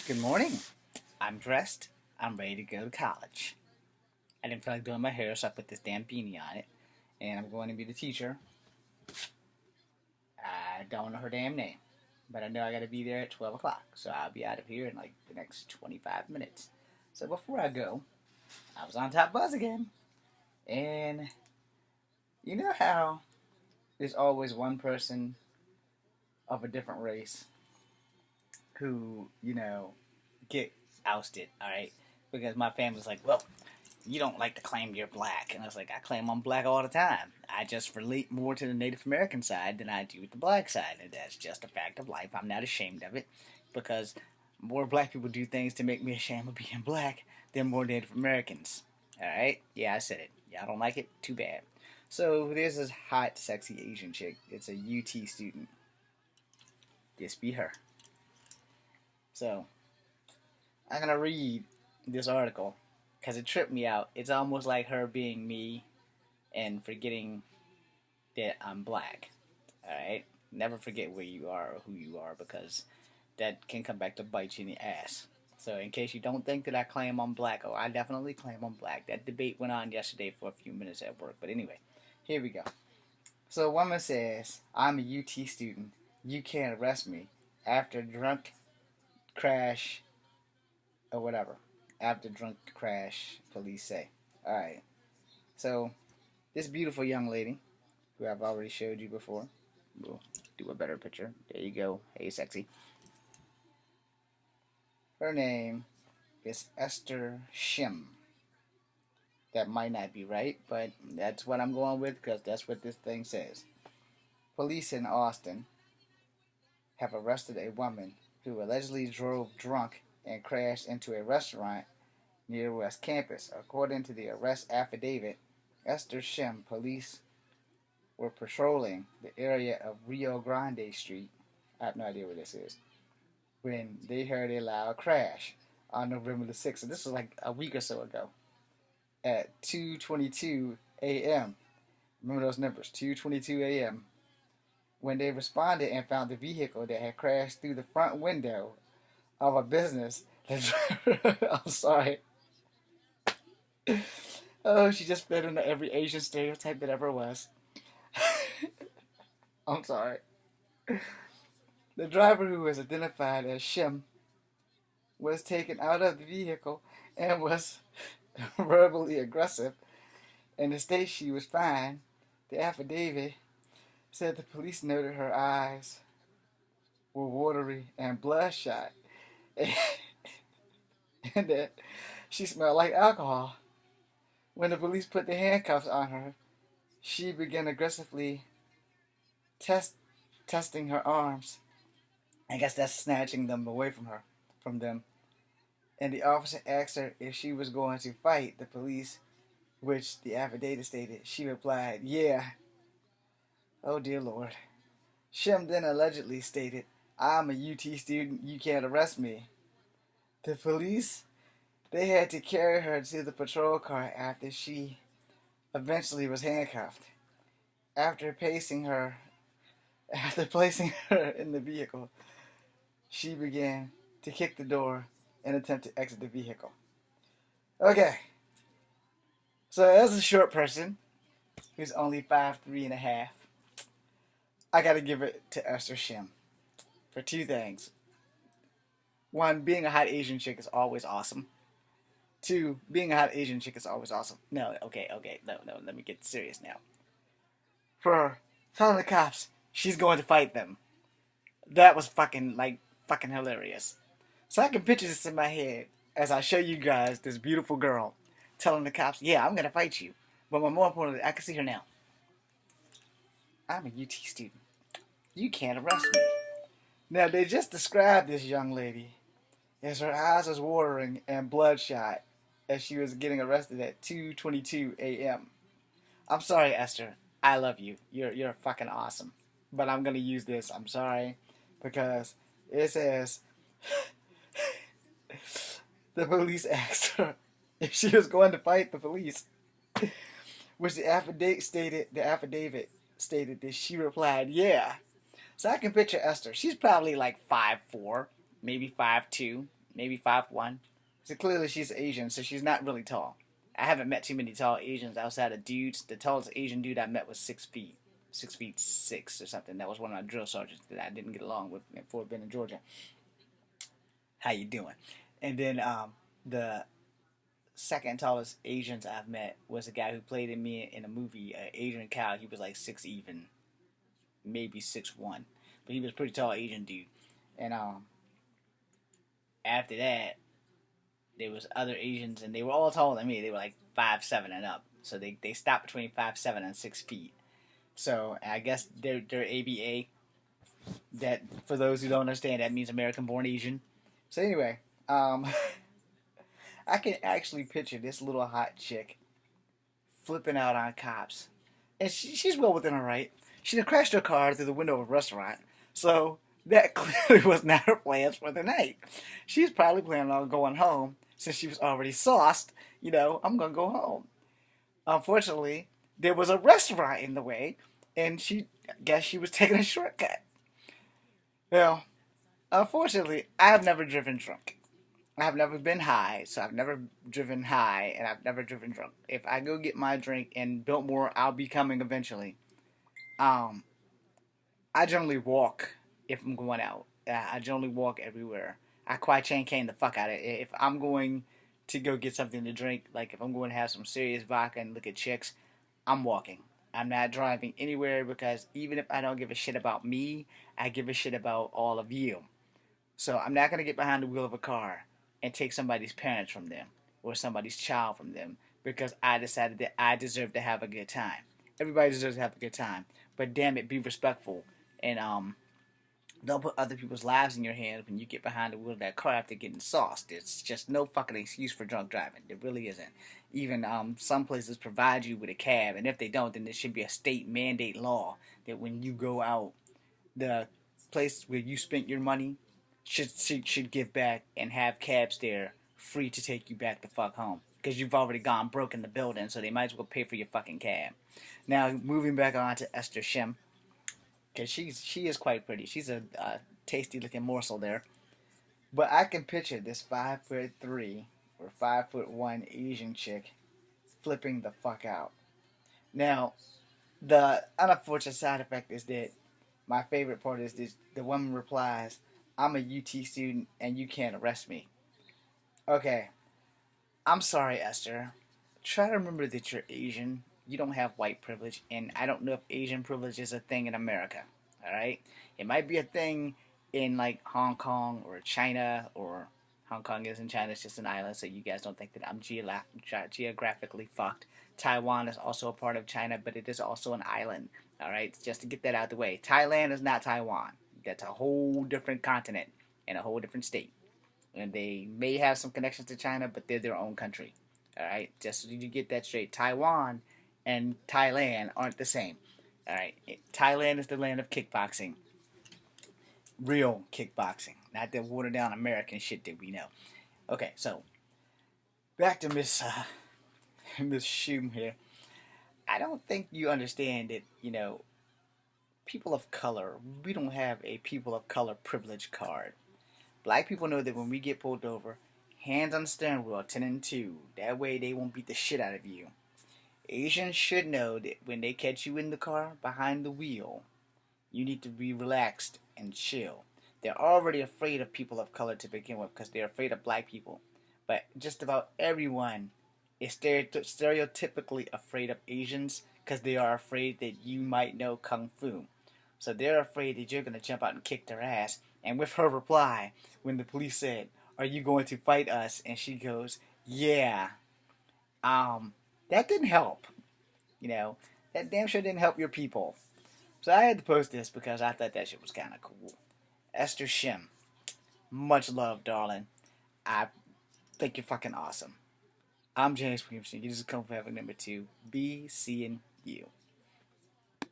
Good morning. I'm dressed. I'm ready to go to college. I didn't feel like doing my hair, so I put this damn beanie on it. And I'm going to be the teacher. I don't know her damn name. But I know I gotta be there at 12 o'clock. So I'll be out of here in like the next 25 minutes. So before I go, I was on Top Buzz again. And you know how there's always one person of a different race who, get ousted, alright? Because my family's like, well, you don't like to claim you're black. And I was like, I claim I'm black all the time. I just relate more to the Native American side than I do with the black side. And that's just a fact of life. I'm not ashamed of it because more black people do things to make me ashamed of being black than more Native Americans. Alright? Yeah, I said it. Y'all don't like it? Too bad. So there's this hot, sexy Asian chick. It's a UT student. This be her. So I'm going to read this article because it tripped me out. It's almost like her being me and forgetting that I'm black. Alright? Never forget where you are or who you are because that can come back to bite you in the ass. So, in case you don't think that I claim I'm black, oh, I definitely claim I'm black. That debate went on yesterday for a few minutes at work. But anyway, here we go. So, a woman says, I'm a UT student. You can't arrest me after drunk crash or whatever. After drunk crash, police say. Alright. So, this beautiful young lady, who I've already showed you before, we'll do a better picture. There you go. Hey, sexy. Her name is Esther Shim. That might not be right, but that's what I'm going with because that's what this thing says. Police in Austin have arrested a woman who allegedly drove drunk and crashed into a restaurant near West Campus. According to the arrest affidavit, Esther Shim police were patrolling the area of Rio Grande Street. I have no idea where this is. When they heard a loud crash on November the 6th. So this was like a week or so ago at 2:22 a.m. Remember those numbers, 2:22 a.m. When they responded and found the vehicle that had crashed through the front window of a business. I'm sorry. Oh, she just fit into every Asian stereotype that ever was. I'm sorry. The driver, who was identified as Shim, was taken out of the vehicle and was verbally aggressive. In the state she was fine, the affidavit said the police noted her eyes were watery and bloodshot and that she smelled like alcohol. When the police put the handcuffs on her, she began aggressively testing her arms. I guess that's snatching them away from them. And the officer asked her if she was going to fight the police, which the affidavit stated. She replied, "Yeah." Oh dear Lord. Shim then allegedly stated, "I'm a UT student. You can't arrest me." The police, they had to carry her to the patrol car after she eventually was handcuffed. After after placing her in the vehicle, she began to kick the door and attempt to exit the vehicle. Okay, so as a short person who's only 5'3" and a half, I gotta give it to Esther Shim for two things. One, being a hot Asian chick is always awesome. Two, being a hot Asian chick is always awesome. No, okay, no, let me get serious now. For telling the cops she's going to fight them. That was fucking hilarious. So I can picture this in my head as I show you guys this beautiful girl telling the cops, "Yeah, I'm gonna fight you." But more importantly, I can see her now. I'm a UT student. You can't arrest me. Now they just described this young lady as her eyes was watering and bloodshot as she was getting arrested at 2:22 a.m. I'm sorry, Esther. I love you. You're fucking awesome. But I'm gonna use this. I'm sorry because it says the police asked her if she was going to fight the police, which the affidavit stated that she replied, "Yeah." So I can picture Esther. She's probably like 5'4", maybe 5'2", maybe 5'1". So clearly she's Asian, so she's not really tall. I haven't met too many tall Asians outside of dudes. The tallest Asian dude I met was 6 feet, 6'6" or something. That was one of my drill sergeants that I didn't get along with in Fort Benning, Georgia. How you doing? And then the second tallest Asians I've met was a guy who played in me in a movie, Adrian Cow. He was like 6 even, maybe 6'1", but he was a pretty tall Asian dude. And after that, there was other Asians, and they were all taller than me. They were like 5'7" and up. So they stopped between 5'7" and 6 feet. So I guess they're ABA. That for those who don't understand, that means American born Asian. So anyway, I can actually picture this little hot chick flipping out on cops, and she's well within her right. She had crashed her car through the window of a restaurant, so that clearly was not her plans for the night. She's probably planning on going home since she was already sauced. I'm gonna go home. Unfortunately, there was a restaurant in the way, and she guess she was taking a shortcut. Well, unfortunately, I have never driven drunk. I've never been high, so I've never driven high, and I've never driven drunk. If I go get my drink in Biltmore, I'll be coming eventually. Um, I generally walk if I'm going out. I generally walk everywhere. I quite chain cane the fuck out of it. If I'm going to go get something to drink, like if I'm going to have some serious vodka and look at chicks, I'm walking. I'm not driving anywhere because even if I don't give a shit about me, I give a shit about all of you. So I'm not going to get behind the wheel of a car and take somebody's parents from them or somebody's child from them because I decided that I deserve to have a good time. Everybody deserves to have a good time, but damn it, be respectful and don't put other people's lives in your hands when you get behind the wheel of that car after getting sauced. There's just no fucking excuse for drunk driving. There really isn't. Even some places provide you with a cab, and if they don't, then there should be a state mandate law that when you go out, the place where you spent your money should give back and have cabs there free to take you back the fuck home because you've already gone broke in the building, so they might as well pay for your fucking cab. Now moving back on to Esther Shim, because she is quite pretty. She's a tasty looking morsel there. But I can picture this 5'3" or 5'1" Asian chick flipping the fuck out. Now the unfortunate side effect is that my favorite part is this: the woman replies, "I'm a UT student and you can't arrest me." Okay, I'm sorry, Esther. Try to remember that you're Asian. You don't have white privilege, and I don't know if Asian privilege is a thing in America. All right, it might be a thing in like Hong Kong or China, or Hong Kong isn't China; it's just an island. So you guys don't think that I'm geographically fucked. Taiwan is also a part of China, but it is also an island. All right, just to get that out of the way, Thailand is not Taiwan. That's a whole different continent and a whole different state. And they may have some connections to China, but they're their own country. All right, just so you get that straight. Taiwan and Thailand aren't the same. All right, Thailand is the land of kickboxing, real kickboxing, not the watered down American shit that we know. Okay, so back to Miss Miss Shum here. I don't think you understand that people of color. We don't have a people of color privilege card. Black people know that when we get pulled over, hands on the steering wheel, 10 and 2. That way they won't beat the shit out of you. Asians should know that when they catch you in the car behind the wheel, you need to be relaxed and chill. They're already afraid of people of color to begin with because they're afraid of black people. But just about everyone is stereotypically afraid of Asians because they are afraid that you might know Kung Fu. So they're afraid that you're going to jump out and kick their ass. And with her reply, when the police said, "Are you going to fight us?" and she goes, "Yeah," that didn't help. You know, that damn sure didn't help your people. So I had to post this because I thought that shit was kind of cool. Esther Shim, much love, darling. I think you're fucking awesome. I'm James Williamson. You just come for having number 2. Be seeing you.